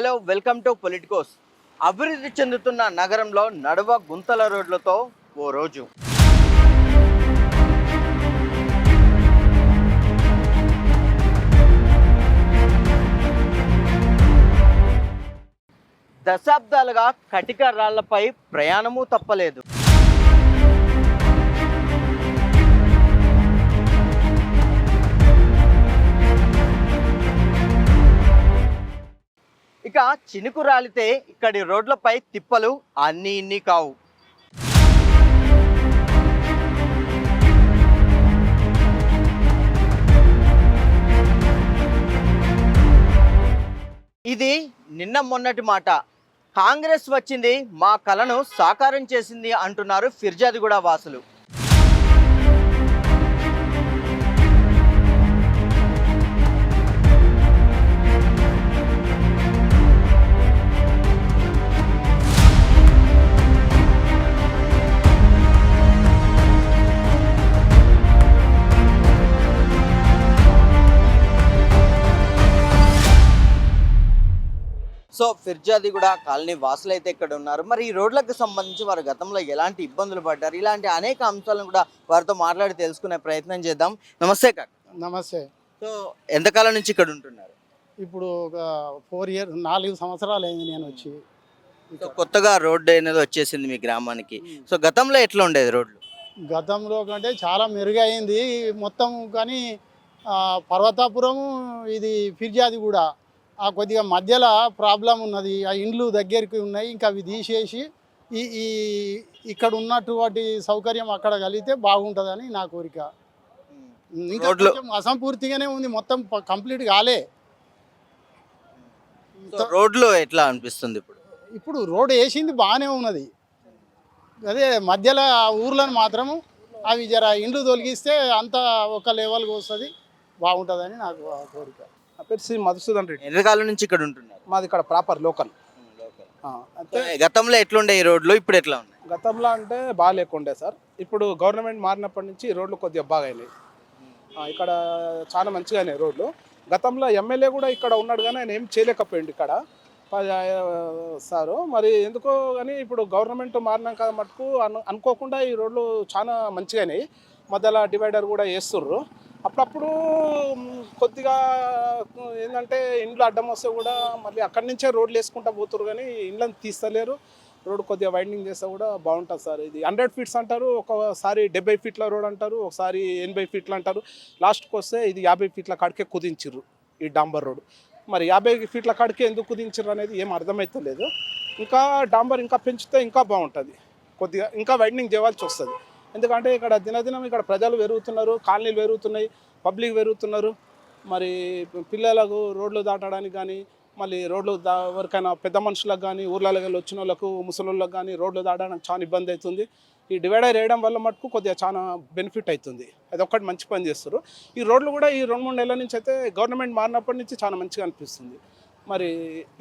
Hello welcome to Politicos. అభివృద్ధి చెందుతున్న నగరంలో నడువ గుంతల రోడ్లతో ఓ రోజు. దశాబ్దాలుగా కటిక రాళ్లపై ప్రయాణము తప్పలేదు. ఇక చినుకు రాలితే ఇక్కడి రోడ్లపై తిప్పలు అన్నీ ఇన్ని కావు. ఇది నిన్న మొన్నటి మాట. కాంగ్రెస్ వచ్చింది, మా కలను సాకారం చేసింది అంటున్నారు ఫిర్జాదిగూడ వాసులు. సో ఫిర్జాదిగూడ కాలనీ వాసులు అయితే ఇక్కడ ఉన్నారు. మరి ఈ రోడ్లకు సంబంధించి వారు గతంలో ఎలాంటి ఇబ్బందులు పడ్డారు, ఇలాంటి అనేక అంశాలను కూడా వారితో మాట్లాడి తెలుసుకునే ప్రయత్నం చేద్దాం. నమస్తే కాక. నమస్తే. సో ఎంతకాలం నుంచి ఇక్కడ ఉంటున్నారు? ఇప్పుడు ఒక 4 సంవత్సరాలు అయింది నేను వచ్చి. సో కొత్తగా రోడ్డు అనేది వచ్చేసింది మీ గ్రామానికి. సో గతంలో ఎట్లా ఉండేది రోడ్లు? గతంలో కంటే చాలా మెరుగైంది మొత్తం. కానీ పర్వతాపురం ఇది ఫిర్జాదిగూడ కొద్దిగా మధ్యలో ప్రాబ్లం ఉన్నది. ఆ ఇండ్లు దగ్గరికి ఉన్నాయి, ఇంకా అవి తీసేసి ఈ ఈ ఇక్కడ ఉన్నటువంటి సౌకర్యం అక్కడ కలిగితే బాగుంటుందని నా కోరిక. ఇంకా కొంచెం అసంపూర్తిగానే ఉంది, మొత్తం కంప్లీట్ కాలే. రోడ్లు ఎట్లా అనిపిస్తుంది ఇప్పుడు? ఇప్పుడు రోడ్ వేసింది బాగానే ఉన్నది, అదే మధ్యలో ఊర్లను మాత్రము అవి జర ఇండ్లు తొలగిస్తే అంతా ఒక లెవెల్కి వస్తుంది, బాగుంటుందని నాకు కోరిక. నా పేరు శ్రీ మధుసూదన్ రెడ్డి. ఎన్ని నుంచి ఇక్కడ ఉంటున్నారు? మాది ఇక్కడ ప్రాపర్ లోకల్. అంటే గతంలో ఎట్లుండే ఈ రోడ్లు, ఇప్పుడు ఎట్లా ఉన్నాయి? గతంలో అంటే బాగా లేకుండే సార్. ఇప్పుడు గవర్నమెంట్ మారినప్పటి నుంచి రోడ్లు కొద్దిగా బాగా అయినాయి. ఇక్కడ చాలా మంచిగా అయినాయి రోడ్లు. గతంలో ఎమ్మెల్యే కూడా ఇక్కడ ఉన్నాడు కానీ ఆయన ఏం చేయలేకపోయింది ఇక్కడ సారు. మరి ఎందుకో కానీ ఇప్పుడు గవర్నమెంట్ మారినాక మటుకు అనుకోకుండా ఈ రోడ్లు చాలా మంచిగా అయినాయి. మధ్యలో డివైడర్ కూడా వేస్తుర్రు. అప్పుడప్పుడు కొద్దిగా ఏంటంటే ఇండ్లు అడ్డం వస్తే కూడా మళ్ళీ అక్కడి నుంచే రోడ్లు వేసుకుంటూ పోతురు, కానీ ఇండ్లను తీస్తలేరు. రోడ్డు కొద్దిగా వైండింగ్ చేస్తే కూడా బాగుంటుంది సార్. ఇది 100 ఫీట్స్ అంటారు, ఒకసారి 70 ఫీట్ల రోడ్ అంటారు, ఒకసారి 80 ఫీట్లు అంటారు. లాస్ట్కి వస్తే ఇది 50 ఫీట్ల కాడికే కుదించిర్రు ఈ డాంబర్ రోడ్. మరి 50 ఫీట్ల కాడికే ఎందుకు కుదించిర్రు అనేది ఏం అర్థమవుతలేదు. ఇంకా డాంబర్ ఇంకా పెంచితే ఇంకా బాగుంటుంది, కొద్దిగా ఇంకా వైండింగ్ చేయాల్సి వస్తుంది. ఎందుకంటే ఇక్కడ దినదినం ఇక్కడ ప్రజలు పెరుగుతున్నారు, కాలనీలు పెరుగుతున్నాయి, పబ్లిక్ పెరుగుతున్నారు. మరి పిల్లలకు రోడ్లు దాటడానికి కానీ, మళ్ళీ రోడ్లు ఎవరికైనా పెద్ద మనుషులకు కానీ, ఊర్లలో వచ్చిన వాళ్ళకు ముసలోళ్ళకి కానీ రోడ్లు దాటడానికి చాలా ఇబ్బంది అవుతుంది. ఈ డివైడర్ వేయడం వల్ల మటుకు కొద్దిగా చాలా బెనిఫిట్ అవుతుంది. అది ఒక్కటి మంచి పని చేస్తారు. ఈ రోడ్లు కూడా ఈ 2-3 నెలల నుంచి అయితే గవర్నమెంట్ మారినప్పటి నుంచి చాలా మంచిగా అనిపిస్తుంది. మరి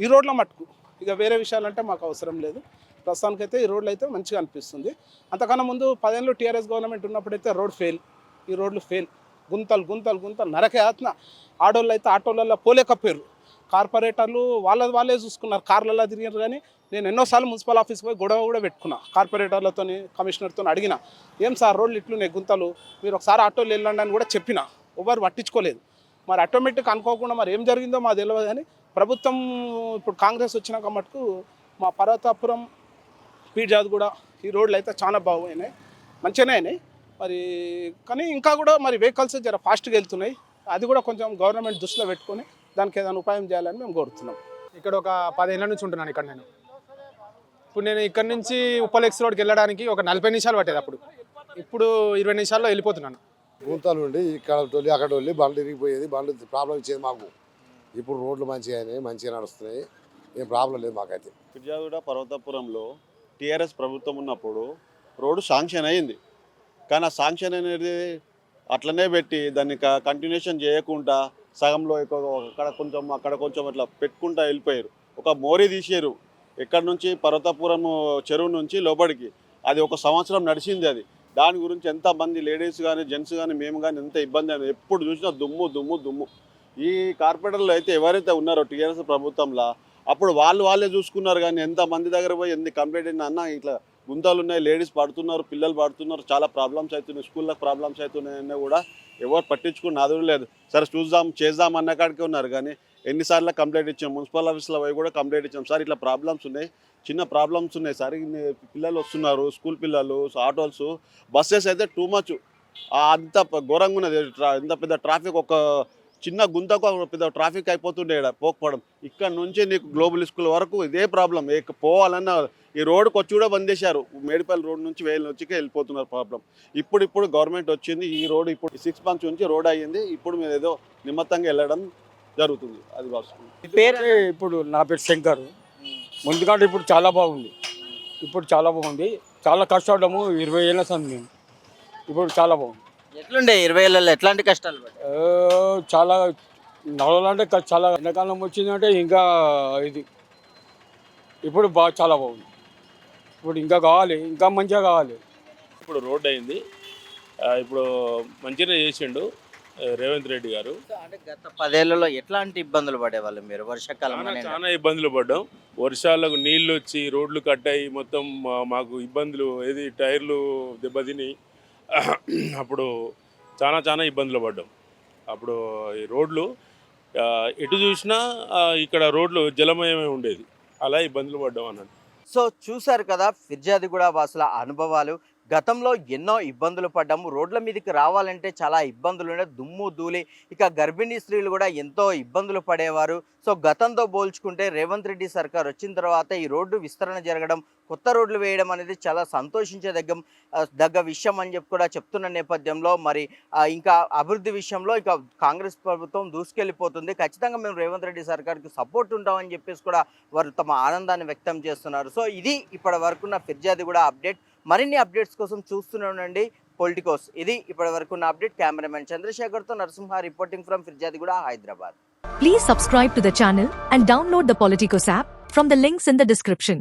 ఈ రోడ్ల మటుకు ఇక వేరే విషయాలంటే మాకు అవసరం లేదు. ప్రస్తుతానికైతే ఈ రోడ్లు అయితే మంచిగా అనిపిస్తుంది. అంతకన్నా ముందు 10 ఏళ్ళు టీఆర్ఎస్ గవర్నమెంట్ ఉన్నప్పుడైతే రోడ్ ఫెయిల్, ఈ రోడ్లు ఫెయిల్. గుంతలు గుంతలు గుంతలు నరకే ఆత్మ. ఆడోళ్ళు అయితే ఆటోలలో పోలేకపోయారు. కార్పొరేటర్లు వాళ్ళే చూసుకున్నారు, కార్లలో తిరిగారు. కానీ నేను ఎన్నోసార్లు మున్సిపల్ ఆఫీస్కి పోయి గొడవ కూడా పెట్టుకున్నా, కార్పొరేటర్లతో కమిషనర్తో అడిగిన, ఏం సార్ రోడ్లు ఇట్లున్నాయి గుంతలు, మీరు ఒకసారి ఆటోలు వెళ్ళండి అని కూడా చెప్పిన. ఎవరు పట్టించుకోలేదు. మరి ఆటోమేటిక్ అనుకోకుండా మరి ఏం జరిగిందో మాకు తెలియదు. కానీ ప్రభుత్వం ఇప్పుడు కాంగ్రెస్ వచ్చినాక మటుకు మా పర్వతాపురం ఫిర్జాదిగూడ ఈ రోడ్లు అయితే చాలా బాగున్నాయి, మంచిగానే అయినాయి. మరి కానీ ఇంకా కూడా మరి వెహికల్స్ జర ఫాస్ట్గా వెళ్తున్నాయి. అది కూడా కొంచెం గవర్నమెంట్ దృష్టిలో పెట్టుకొని దానికి ఏదైనా ఉపాయం చేయాలని మేము కోరుతున్నాం. ఇక్కడ ఒక 10 ఏళ్ళ నుంచి ఉంటున్నాను ఇక్కడ నేను. ఇప్పుడు నేను ఇక్కడ నుంచి ఉప్పలెక్స్ రోడ్కి వెళ్ళడానికి ఒక 40 నిమిషాలు పట్టేది, ఇప్పుడు 20 నిమిషాల్లో వెళ్ళిపోతున్నాను. గుంతలు ఉండి ఇక్కడ వెళ్ళి అక్కడ వెళ్ళి బండ్లు ఇరిగిపోయేది, బండ్లు ప్రాబ్లం ఇచ్చేది మాకు. ఇప్పుడు రోడ్లు మంచిగా అయినాయి, మంచిగా నడుస్తున్నాయి, ఏం ప్రాబ్లం లేదు మాకైతే. ఫిర్జాదిగూడ పర్వతాపురంలో టీఆర్ఎస్ ప్రభుత్వం ఉన్నప్పుడు రోడ్డు శాంక్షన్ అయింది, కానీ ఆ శాంక్షన్ అనేది అట్లనే పెట్టి దాన్ని కంటిన్యూషన్ చేయకుండా సగంలో అక్కడ కొంచెం అట్లా పెట్టుకుంటా వెళ్ళిపోయారు. ఒక మోరీ తీసారు ఎక్కడి నుంచి పర్వతాపురం చెరువు నుంచి లోపలికి. అది 1 సంవత్సరం నడిచింది. అది దాని గురించి ఎంతమంది లేడీస్ కానీ జెంట్స్ కానీ మేము కానీ ఎంత ఇబ్బంది అయింది. ఎప్పుడు చూసినా దుమ్ము దుమ్ము దుమ్ము. ఈ కార్పొరేటర్లు అయితే ఎవరైతే ఉన్నారో టీఆర్ఎస్ ప్రభుత్వంలో అప్పుడు వాళ్ళే చూసుకున్నారు. కానీ ఎంతమంది దగ్గర పోయి ఎన్ని కంప్లైంట్ అయినా అన్న ఇట్లా గుంతలు ఉన్నాయి, లేడీస్ పడుతున్నారు, పిల్లలు పడుతున్నారు, చాలా ప్రాబ్లమ్స్ అవుతున్నాయి, స్కూళ్ళకి ప్రాబ్లమ్స్ అవుతున్నాయన్నా కూడా ఎవరు పట్టించుకుని నాదుడు లేదు. సరే చేద్దాం అన్న కాడికే ఉన్నారు. కానీ ఎన్నిసార్లు కంప్లైంట్ ఇచ్చాం, మున్సిపల్ ఆఫీస్లో పోయి కూడా కంప్లైంట్ ఇచ్చాం. సార్ ఇట్లా ప్రాబ్లమ్స్ ఉన్నాయి, చిన్న ప్రాబ్లమ్స్ ఉన్నాయి సార్, ఇన్ని పిల్లలు వస్తున్నారు, స్కూల్ పిల్లలు, ఆటోస్, బస్సెస్ అయితే టూ మచ్ అంత ఘోరంగా ఉన్నది. ఎంత పెద్ద ట్రాఫిక్, ఒక చిన్న గుంతకు పెద్ద ట్రాఫిక్ అయిపోతుండే పోకపోవడం. ఇక్కడ నుంచి నీకు గ్లోబల్ స్కూల్ వరకు ఇదే ప్రాబ్లం. పోవాలన్నా ఈ రోడ్డుకి వచ్చి కూడా బంద్ చేశారు. మేడిపల్లి రోడ్ నుంచి వేలు వచ్చి వెళ్ళిపోతున్నారు ప్రాబ్లం. ఇప్పుడు గవర్నమెంట్ వచ్చింది, ఈ రోడ్ ఇప్పుడు 6 months నుంచి రోడ్ అయ్యింది. ఇప్పుడు మీరు ఏదో నిమ్మత్తంగా వెళ్ళడం జరుగుతుంది. అది వాస్తవం. పేరు ఇప్పుడు నా పేరు శంకర్. ముందుకంటే ఇప్పుడు చాలా బాగుంది. చాలా కష్టపడ్డాము 20 ఏళ్ళ సంది మేము. ఇప్పుడు చాలా బాగుంది. ఎట్లుండే 20 ఏళ్ళలో ఎట్లాంటి కష్టాలు పడ్డారు? చాలా నడవాలంటే చాలా ఎండాకాలం వచ్చిందంటే ఇంకా ఇది ఇప్పుడు చాలా బాగుంది. ఇప్పుడు ఇంకా కావాలి, ఇంకా మంచిగా కావాలి. ఇప్పుడు రోడ్ అయింది. ఇప్పుడు మంచిగా చేసిండు రేవంత్ రెడ్డి గారు. అంటే గత 10 ఏళ్లలో ఎట్లాంటి ఇబ్బందులు పడేవాళ్ళు మీరు వర్షాకాలం అనేది? చాలా ఇబ్బందులు పడ్డాం. వర్షాలకు నీళ్ళు వచ్చి రోడ్లు కట్టాయి, మొత్తం మాకు ఇబ్బందులు, ఏది టైర్లు దెబ్బతిని అప్పుడు చాలా ఇబ్బందులు పడ్డాం. అప్పుడు ఈ రోడ్లు ఎటు చూసినా ఇక్కడ రోడ్లు జలమయమే ఉండేది, అలా ఇబ్బందులు పడ్డాం అన్నట్టు. సో చూశారు కదా ఫిర్యాదిగూడ వాసుల అనుభవాలు. గతంలో ఎన్నో ఇబ్బందులు పడ్డాము, రోడ్ల మీదకి రావాలంటే చాలా ఇబ్బందులు ఉండే, దుమ్ము ధూళి, ఇక గర్భిణీ స్త్రీలు కూడా ఎంతో ఇబ్బందులు పడేవారు. సో గతంతో పోల్చుకుంటే రేవంత్ రెడ్డి సర్కార్ వచ్చిన తర్వాత ఈ రోడ్డు విస్తరణ జరగడం, కొత్త రోడ్లు వేయడం అనేది చాలా సంతోషించదగ్గ విషయం అని చెప్పి కూడా చెప్తున్న నేపథ్యంలో మరి ఇంకా అభివృద్ధి విషయంలో ఇక కాంగ్రెస్ ప్రభుత్వం దూసుకెళ్ళిపోతుంది. ఖచ్చితంగా మేము రేవంత్ రెడ్డి సర్కార్కి సపోర్ట్ ఉంటామని చెప్పేసి కూడా వారు తమ ఆనందాన్ని వ్యక్తం చేస్తున్నారు. సో ఇది ఇప్పటి వరకున్న ఫిర్యాదిగూడ అప్డేట్. మరిన్ని అప్డేట్స్ కోసం చూస్తూనే ఉండండి పొలిటికోస్. ఇది ఇప్పటి వరకున్న అప్డేట్. కెమెరామెన్ చంద్రశేఖర్తో Narasimha reporting from Firyadiguda, Hyderabad. Please subscribe to the channel and download the Politicos app from the links in the description.